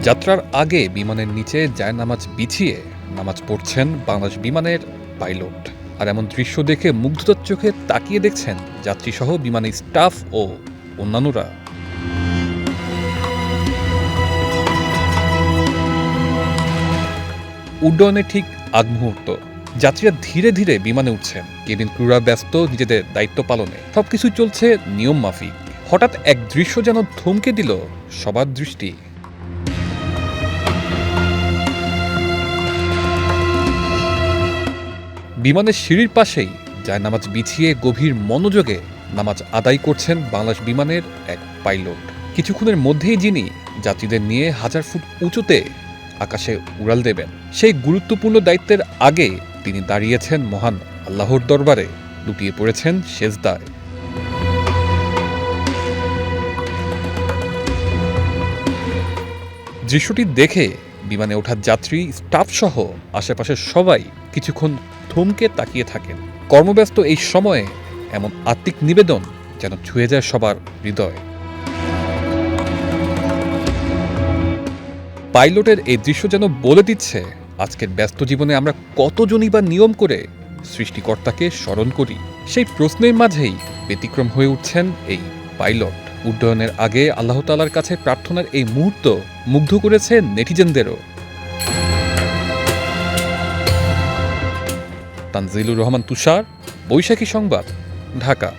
যাত্রার আগে বিমানের নিচে জায়নামাজ বিছিয়ে নামাজ পড়ছেন বাংলাদেশ বিমানের পাইলট। আর এমন দৃশ্য দেখে মুগ্ধতার চোখে তাকিয়ে দেখছেন যাত্রীসহ বিমানের স্টাফ ও অন্যান্যরা। উড্ডয়নের ঠিক আগ মুহূর্ত, যাত্রীরা ধীরে ধীরে বিমানে উঠছেন, কেবিন ক্রুরা ব্যস্ত নিজেদের দায়িত্ব পালনে। সবকিছু চলছে নিয়ম মাফিক। হঠাৎ এক দৃশ্য যেন থমকে দিল সবার দৃষ্টি। বিমানের সিঁড়ির পাশেই জায়নামাজ বিছিয়ে গভীর মনোযোগে নামাজ আদায় করছেন বাংলাদেশ বিমানের এক পাইলট। কিছুক্ষণের মধ্যেই যিনি যাত্রীদের নিয়ে 1000 ফুট উঁচুতে আকাশে উড়াল দেবেন, সেই গুরুত্বপূর্ণ দায়িত্বের আগে তিনি দাঁড়িয়েছেন মহান আল্লাহর দরবারে, লুটিয়ে পড়েছেন সেজদায়। দৃশ্যটি দেখে বিমানে ওঠা যাত্রী, স্টাফ সহ আশেপাশের সবাই কিছুক্ষণ থমকে তাকিয়ে থাকেন। কর্মব্যস্ত এই সময়ে এমন আত্মিক নিবেদন যেন ছুঁয়ে যায় সবার হৃদয়। পাইলটের এই দৃশ্য যেন বলে দিচ্ছে, আজকের ব্যস্ত জীবনে আমরা কতজনই বা নিয়ম করে সৃষ্টিকর্তাকে স্মরণ করি। সেই প্রশ্নের মাঝেই ব্যতিক্রম হয়ে উঠছেন এই পাইলট। উড্ডয়নের আগে আল্লাহ তাআলার কাছে প্রার্থনার এই মুহূর্ত মুগ্ধ করেছে নেটিজেনদেরও। তানজিলুর রহমান তুষার, বৈশাখী সংবাদ, ঢাকা।